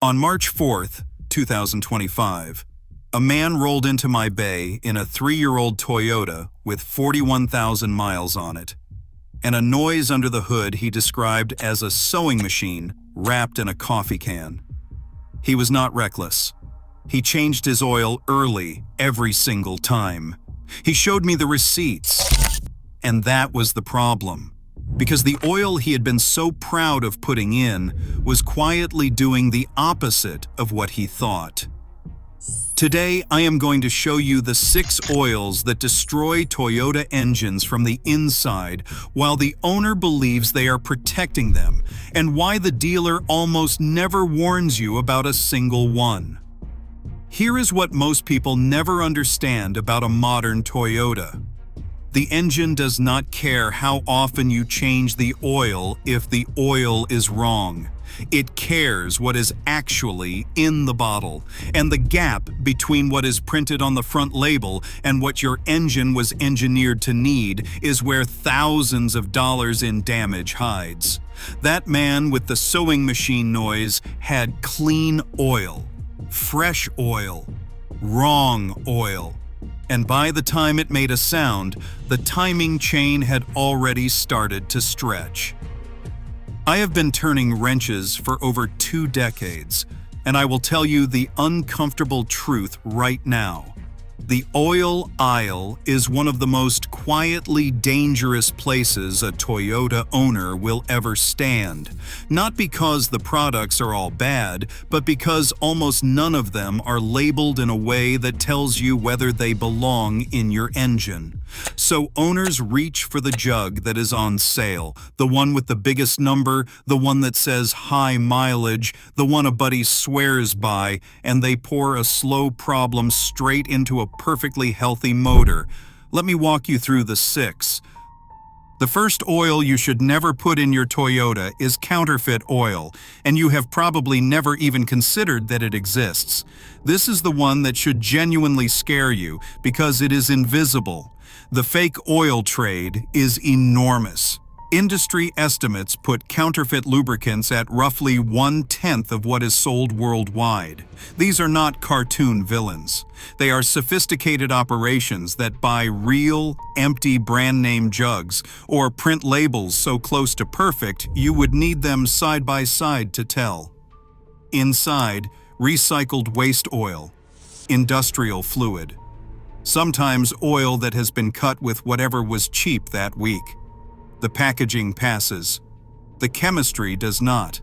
On March 4th, 2025, a man rolled into my bay in a 3-year-old Toyota with 41,000 miles on it, and a noise under the hood he described as a sewing machine wrapped in a coffee can. He was not reckless. He changed his oil early every single time. He showed me the receipts, and that was the problem. Because the oil he had been so proud of putting in was quietly doing the opposite of what he thought. Today, I am going to show you the 6 oils that destroy Toyota engines from the inside while the owner believes they are protecting them, and why the dealer almost never warns you about a single one. Here is what most people never understand about a modern Toyota. The engine does not care how often you change the oil if the oil is wrong. It cares what is actually in the bottle, and the gap between what is printed on the front label and what your engine was engineered to need is where thousands of dollars in damage hides. That man with the sewing machine noise had clean oil, fresh oil, wrong oil. And by the time it made a sound, the timing chain had already started to stretch. I have been turning wrenches for over 2 decades, and I will tell you the uncomfortable truth right now. The oil aisle is one of the most quietly dangerous places a Toyota owner will ever stand. Not because the products are all bad, but because almost none of them are labeled in a way that tells you whether they belong in your engine. So owners reach for the jug that is on sale, the one with the biggest number, the one that says high mileage, the one a buddy swears by, and they pour a slow problem straight into a perfectly healthy motor. Let me walk you through the 6. The first oil you should never put in your Toyota is counterfeit oil, and you have probably never even considered that it exists. This is the one that should genuinely scare you because it is invisible. The fake oil trade is enormous. Industry estimates put counterfeit lubricants at roughly 1/10 of what is sold worldwide. These are not cartoon villains. They are sophisticated operations that buy real, empty brand name jugs or print labels so close to perfect you would need them side by side to tell. Inside, recycled waste oil, industrial fluid. Sometimes oil that has been cut with whatever was cheap that week. The packaging passes. The chemistry does not.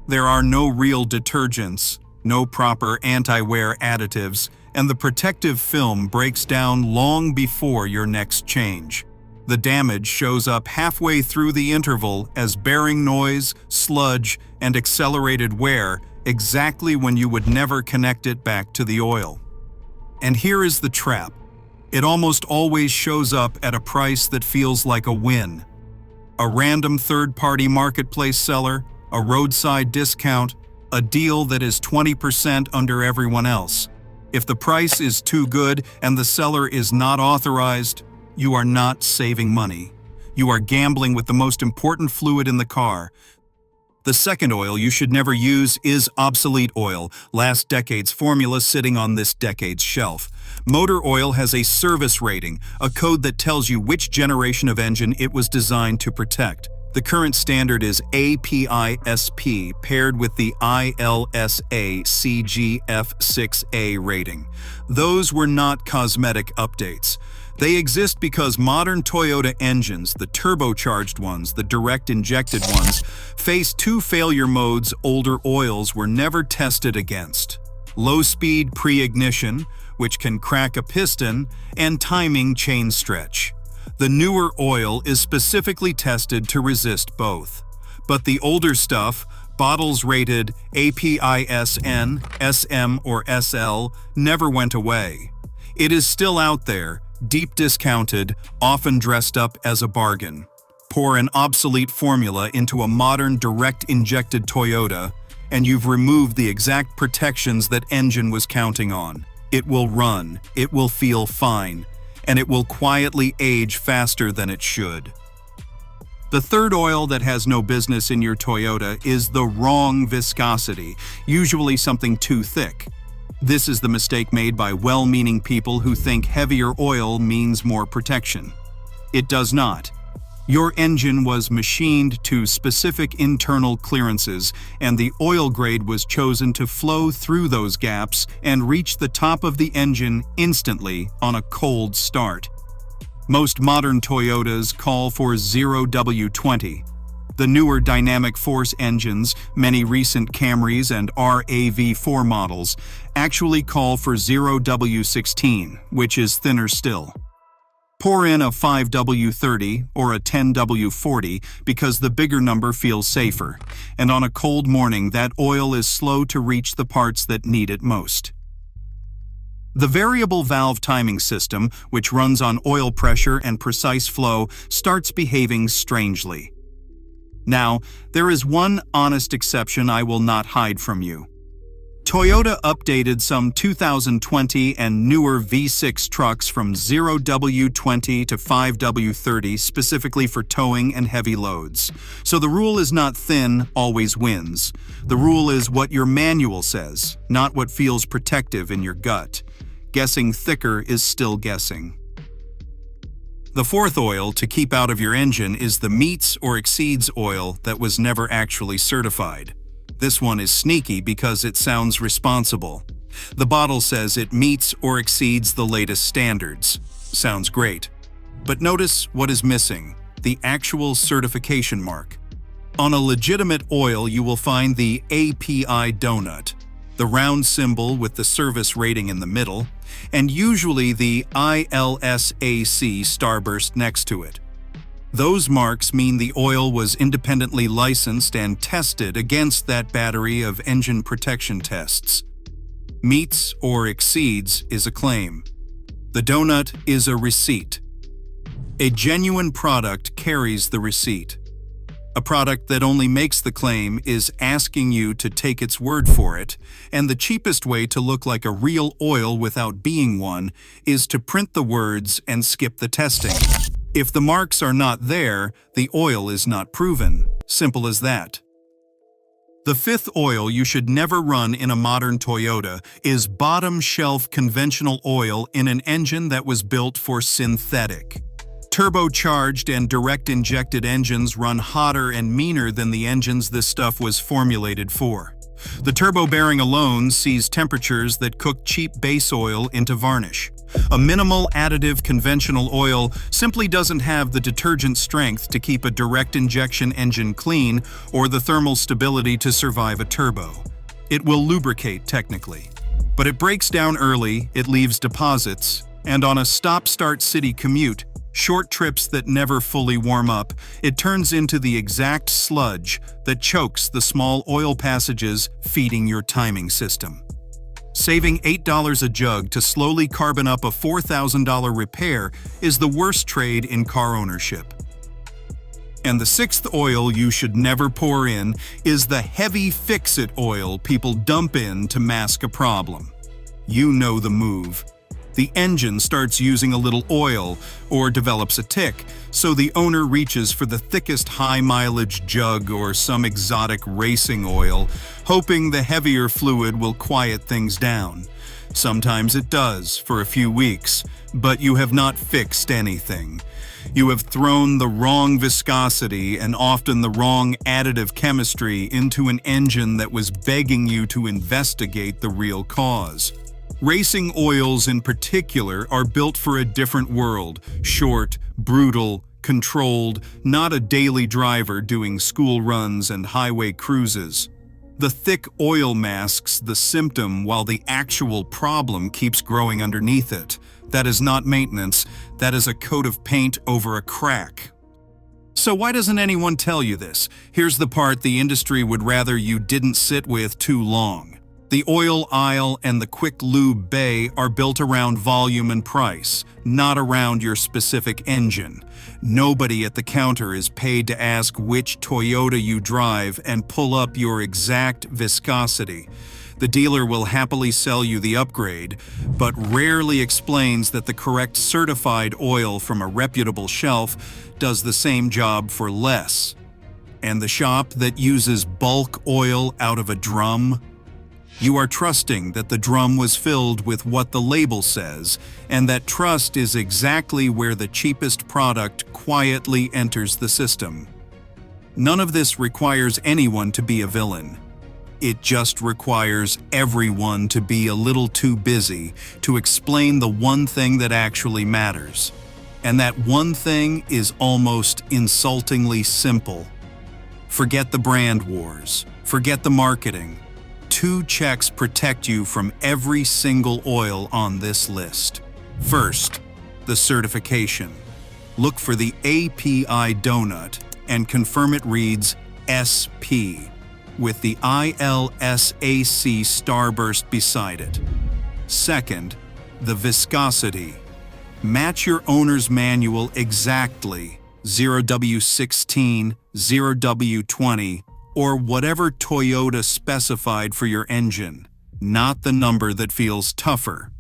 There are no real detergents, no proper anti-wear additives, and the protective film breaks down long before your next change. The damage shows up halfway through the interval as bearing noise, sludge, and accelerated wear, exactly when you would never connect it back to the oil. And here is the trap. It almost always shows up at a price that feels like a win. A random third-party marketplace seller, a roadside discount, a deal that is 20% under everyone else. If the price is too good and the seller is not authorized, you are not saving money. You are gambling with the most important fluid in the car. The second oil you should never use is Obsolete oil, last decade's formula sitting on this decade's shelf. Motor oil has a service rating, a code that tells you which generation of engine it was designed to protect. The current standard is APISP paired with the ILSA CGF6A rating. Those were not cosmetic updates. They exist because modern Toyota engines, the turbocharged ones, the direct injected ones, face 2 failure modes older oils were never tested against: low-speed pre-ignition, which can crack a piston, and timing chain stretch. The newer oil is specifically tested to resist both. But the older stuff, bottles rated APISN, SM, or SL, never went away. It is still out there, deep discounted, often dressed up as a bargain. Pour an obsolete formula into a modern direct-injected Toyota, and you've removed the exact protections that engine was counting on. It will run, it will feel fine, and it will quietly age faster than it should. The third oil that has no business in your Toyota is the wrong viscosity, usually something too thick. This is the mistake made by well-meaning people who think heavier oil means more protection. It does not. Your engine was machined to specific internal clearances, and the oil grade was chosen to flow through those gaps and reach the top of the engine instantly on a cold start. Most modern Toyotas call for 0W20. The newer dynamic force engines, many recent Camrys and RAV4 models, actually call for 0W16, which is thinner still. Pour in a 5W30 or a 10W40 because the bigger number feels safer, and on a cold morning that oil is slow to reach the parts that need it most. The variable valve timing system, which runs on oil pressure and precise flow, starts behaving strangely. Now, there is one honest exception I will not hide from you. Toyota updated some 2020 and newer V6 trucks from 0W20 to 5W30 specifically for towing and heavy loads. So the rule is not thin always wins. The rule is what your manual says, not what feels protective in your gut. Guessing thicker is still guessing. The fourth oil to keep out of your engine is the meets or exceeds oil that was never actually certified. This one is sneaky because it sounds responsible. The bottle says it meets or exceeds the latest standards. Sounds great. But notice what is missing: the actual certification mark. On a legitimate oil, you will find the API donut, the round symbol with the service rating in the middle, and usually the ILSAC starburst next to it. Those marks mean the oil was independently licensed and tested against that battery of engine protection tests. Meets or exceeds is a claim. The donut is a receipt. A genuine product carries the receipt. A product that only makes the claim is asking you to take its word for it, and the cheapest way to look like a real oil without being one is to print the words and skip the testing. If the marks are not there, the oil is not proven. Simple as that. The fifth oil you should never run in a modern Toyota is bottom-shelf conventional oil in an engine that was built for synthetic. Turbocharged and direct-injected engines run hotter and meaner than the engines this stuff was formulated for. The turbo bearing alone sees temperatures that cook cheap base oil into varnish. A minimal additive conventional oil simply doesn't have the detergent strength to keep a direct injection engine clean or the thermal stability to survive a turbo. It will lubricate technically, but it breaks down early, it leaves deposits, and on a stop-start city commute, short trips that never fully warm up, it turns into the exact sludge that chokes the small oil passages feeding your timing system. Saving $8 a jug to slowly carbon up a $4,000 repair is the worst trade in car ownership. And the sixth oil you should never pour in is the heavy fix-it oil people dump in to mask a problem. You know the move. The engine starts using a little oil or develops a tick, so the owner reaches for the thickest high-mileage jug or some exotic racing oil, hoping the heavier fluid will quiet things down. Sometimes it does, for a few weeks, but you have not fixed anything. You have thrown the wrong viscosity and often the wrong additive chemistry into an engine that was begging you to investigate the real cause. Racing oils in particular are built for a different world, short, brutal, controlled, not a daily driver doing school runs and highway cruises. The thick oil masks the symptom while the actual problem keeps growing underneath it. That is not maintenance, that is a coat of paint over a crack. So why doesn't anyone tell you this? Here's the part the industry would rather you didn't sit with too long. The oil aisle and the quick lube bay are built around volume and price, not around your specific engine. Nobody at the counter is paid to ask which Toyota you drive and pull up your exact viscosity. The dealer will happily sell you the upgrade, but rarely explains that the correct certified oil from a reputable shelf does the same job for less. And the shop that uses bulk oil out of a drum? You are trusting that the drum was filled with what the label says, and that trust is exactly where the cheapest product quietly enters the system. None of this requires anyone to be a villain. It just requires everyone to be a little too busy to explain the one thing that actually matters. And that one thing is almost insultingly simple. Forget the brand wars. Forget the marketing. 2 checks protect you from every single oil on this list. First, the certification. Look for the API donut and confirm it reads SP with the ILSAC starburst beside it. Second, the viscosity. Match your owner's manual exactly, 0W16, 0W20, or whatever Toyota specified for your engine, not the number that feels tougher.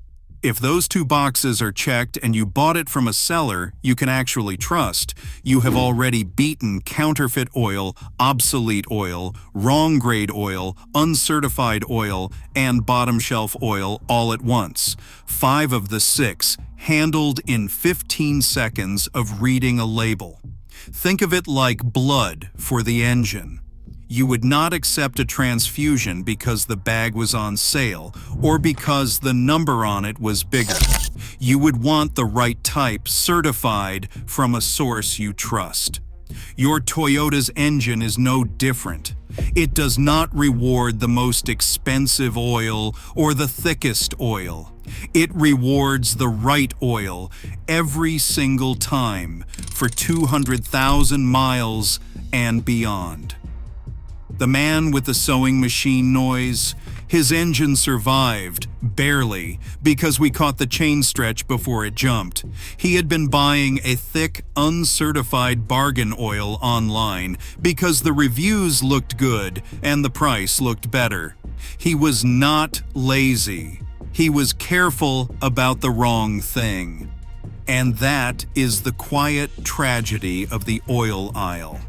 If those 2 boxes are checked and you bought it from a seller you can actually trust, you have already beaten counterfeit oil, obsolete oil, wrong grade oil, uncertified oil, and bottom shelf oil all at once. 5 of the 6 handled in 15 seconds of reading a label. Think of it like blood for the engine. You would not accept a transfusion because the bag was on sale or because the number on it was bigger. You would want the right type certified from a source you trust. Your Toyota's engine is no different. It does not reward the most expensive oil or the thickest oil. It rewards the right oil every single time for 200,000 miles and beyond. The man with the sewing machine noise, his engine survived, barely, because we caught the chain stretch before it jumped. He had been buying a thick, uncertified bargain oil online because the reviews looked good and the price looked better. He was not lazy. He was careful about the wrong thing. And that is the quiet tragedy of the oil aisle.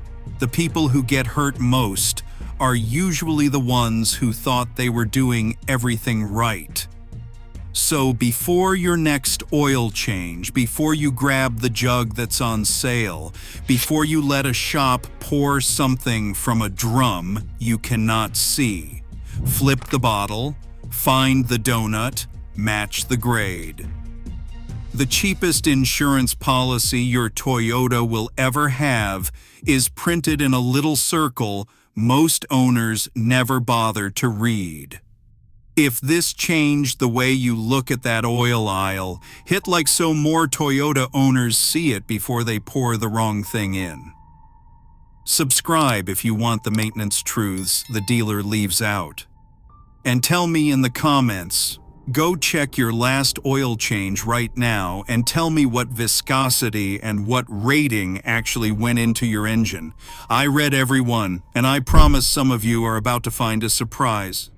The people who get hurt most are usually the ones who thought they were doing everything right. So before your next oil change, before you grab the jug that's on sale, before you let a shop pour something from a drum you cannot see, flip the bottle, find the donut, match the grade. The cheapest insurance policy your Toyota will ever have is printed in a little circle most owners never bother to read. If this changed the way you look at that oil aisle, hit like so more Toyota owners see it before they pour the wrong thing in. Subscribe if you want the maintenance truths the dealer leaves out. And tell me in the comments, go check your last oil change right now and tell me what viscosity and what rating actually went into your engine. I read every one, and I promise some of you are about to find a surprise.